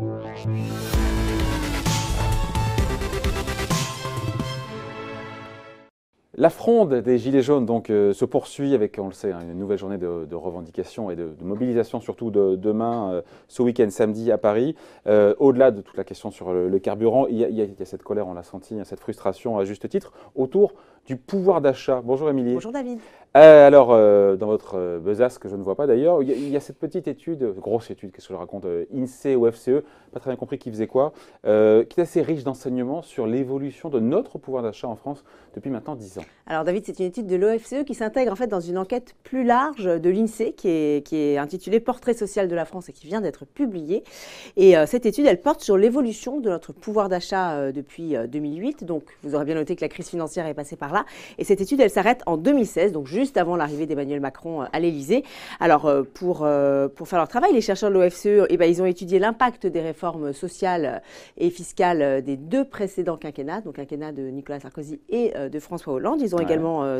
La fronde des Gilets jaunes donc, se poursuit avec, on le sait, hein, une nouvelle journée de revendication et de mobilisation, surtout demain, ce week-end, samedi à Paris. Au-delà de toute la question sur le carburant, il y a cette colère, on l'a senti, il y a cette frustration à juste titre, autour du pouvoir d'achat. Bonjour Émilie. Bonjour David. Alors, dans votre besace, que je ne vois pas d'ailleurs, il y a cette petite étude, grosse étude, qu'est-ce que je raconte, INSEE ou FCE, pas très bien compris qui faisait quoi, qui est assez riche d'enseignements sur l'évolution de notre pouvoir d'achat en France depuis maintenant 10 ans. Alors David, c'est une étude de l'OFCE qui s'intègre en fait dans une enquête plus large de l'INSEE qui est intitulée Portrait social de la France et qui vient d'être publiée. Et cette étude, elle porte sur l'évolution de notre pouvoir d'achat depuis 2008. Donc vous aurez bien noté que la crise financière est passée par là. Et cette étude, elle s'arrête en 2016, donc juste avant l'arrivée d'Emmanuel Macron à l'Élysée. Alors pour faire leur travail, les chercheurs de l'OFCE, ils ont étudié l'impact des réformes sociales et fiscales des deux précédents quinquennats, donc quinquennat de Nicolas Sarkozy et de François Hollande. Ils ont également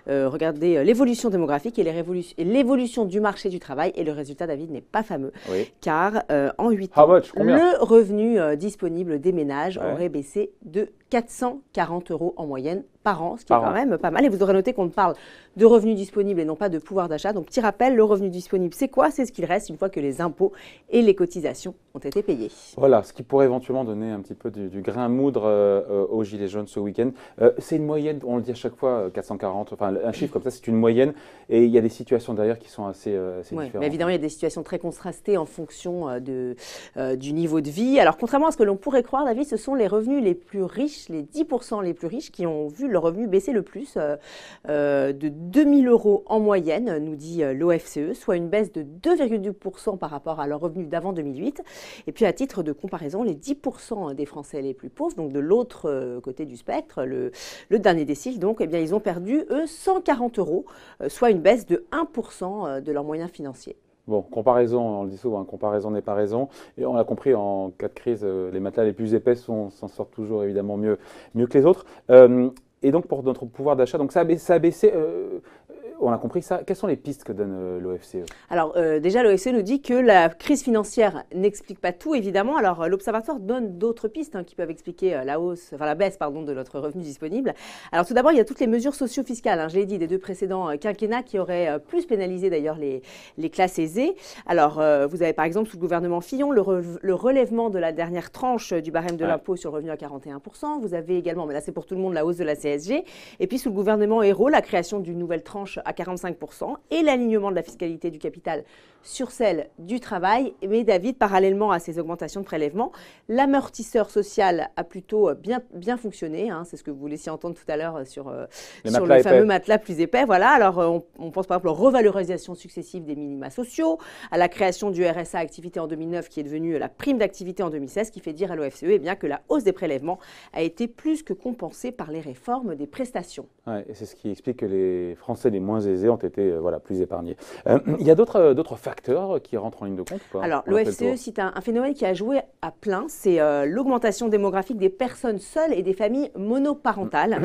regardé l'évolution démographique et l'évolution du marché du travail. Et le résultat, David, n'est pas fameux, car en 8 ans, le revenu disponible des ménages aurait baissé de 440 € en moyenne par an, ce qui est quand même pas mal. Et vous aurez noté qu'on parle de revenus disponibles et non pas de pouvoir d'achat. Donc, petit rappel, le revenu disponible, c'est quoi? C'est ce qu'il reste une fois que les impôts et les cotisations ont été payés. Voilà, ce qui pourrait éventuellement donner un petit peu du grain à moudre aux Gilets jaunes ce week-end. C'est une moyenne, on le dit à chaque fois, 440, enfin un chiffre comme ça, c'est une moyenne. Et il y a des situations derrière qui sont assez différentes. Mais évidemment, il y a des situations très contrastées en fonction du niveau de vie. Alors, contrairement à ce que l'on pourrait croire, David, ce sont les revenus les plus riches, les 10% les plus riches, qui ont vu leur revenu baisser le plus, de 2000 € en moyenne, nous dit l'OFCE, soit une baisse de 2,2% par rapport à leur revenu d'avant 2008. Et puis, à titre de comparaison, les 10% des Français les plus pauvres, donc de l'autre côté du spectre, le dernier décile, donc, ils ont perdu, eux, 140 €, soit une baisse de 1% de leurs moyens financiers. Bon, comparaison, on le dit souvent, comparaison n'est pas raison. Et on l'a compris, en cas de crise, les matelas les plus épais s'en sortent toujours évidemment mieux que les autres. Et donc, pour notre pouvoir d'achat, donc ça a baissé. On a compris ça. Quelles sont les pistes que donne l'OFCE? Alors déjà, l'OFCE nous dit que la crise financière n'explique pas tout, évidemment. Alors l'Observatoire donne d'autres pistes qui peuvent expliquer la baisse de notre revenu disponible. Alors tout d'abord, il y a toutes les mesures socio-fiscales, je l'ai dit, des deux précédents quinquennats qui auraient plus pénalisé d'ailleurs les classes aisées. Alors vous avez par exemple sous le gouvernement Fillon le relèvement de la dernière tranche du barème de l'impôt sur le revenu à 41%. Vous avez également, mais là c'est pour tout le monde, la hausse de la CSG. Et puis sous le gouvernement Ayrault, la création d'une nouvelle tranche à 45% et l'alignement de la fiscalité du capital sur celle du travail. Mais David, parallèlement à ces augmentations de prélèvements, l'amortisseur social a plutôt bien fonctionné. C'est ce que vous laissiez entendre tout à l'heure sur le fameux matelas plus épais. Voilà. Alors, on pense par exemple aux revalorisations successives des minima sociaux, à la création du RSA activité en 2009 qui est devenue la prime d'activité en 2016, qui fait dire à l'OFCE que la hausse des prélèvements a été plus que compensée par les réformes des prestations. Ouais, et c'est ce qui explique que les Français les moins aisés ont été plus épargnés. Il y a d'autres facteurs qui rentrent en ligne de compte ou pas? Alors, l'OFCE cite un phénomène qui a joué à plein, c'est l'augmentation démographique des personnes seules et des familles monoparentales.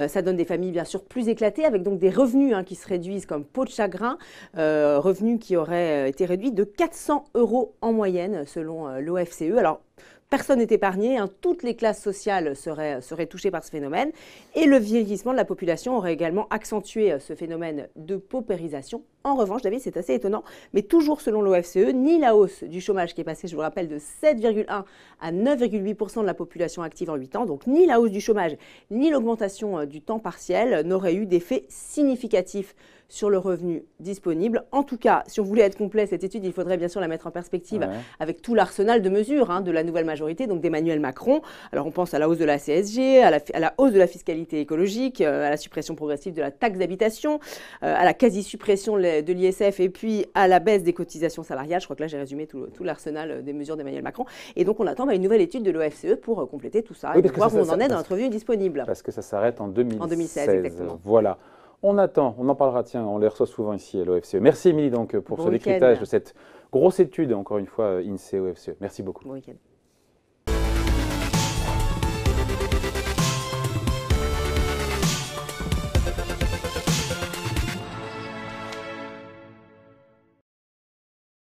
Ça donne des familles bien sûr plus éclatées, avec donc des revenus qui se réduisent comme peau de chagrin, revenus qui auraient été réduits de 400 € en moyenne selon l'OFCE. Alors, personne n'est épargné, toutes les classes sociales seraient touchées par ce phénomène. Et le vieillissement de la population aurait également accentué ce phénomène de paupérisation. En revanche, David, c'est assez étonnant, mais toujours selon l'OFCE, ni la hausse du chômage qui est passée, je vous le rappelle, de 7,1 à 9,8% de la population active en 8 ans, donc ni la hausse du chômage, ni l'augmentation du temps partiel n'auraient eu d'effet significatif sur le revenu disponible. En tout cas, si on voulait être complet, cette étude, il faudrait bien sûr la mettre en perspective avec tout l'arsenal de mesures de la nouvelle majorité, donc d'Emmanuel Macron. Alors on pense à la hausse de la CSG, à la hausse de la fiscalité écologique, à la suppression progressive de la taxe d'habitation, à la quasi-suppression de l'ISF et puis à la baisse des cotisations salariales. Je crois que là, j'ai résumé tout l'arsenal des mesures d'Emmanuel Macron. Et donc, on attend une nouvelle étude de l'OFCE pour compléter tout ça et voir où on en est dans notre revenu disponible. Parce que ça s'arrête en 2016. En 2016, exactement. Voilà. On attend, on en parlera, tiens, on les reçoit souvent ici à l'OFCE. Merci Émilie donc pour ce décryptage de cette grosse étude, encore une fois, INSEE-OFCE. Merci beaucoup. Bon week-end.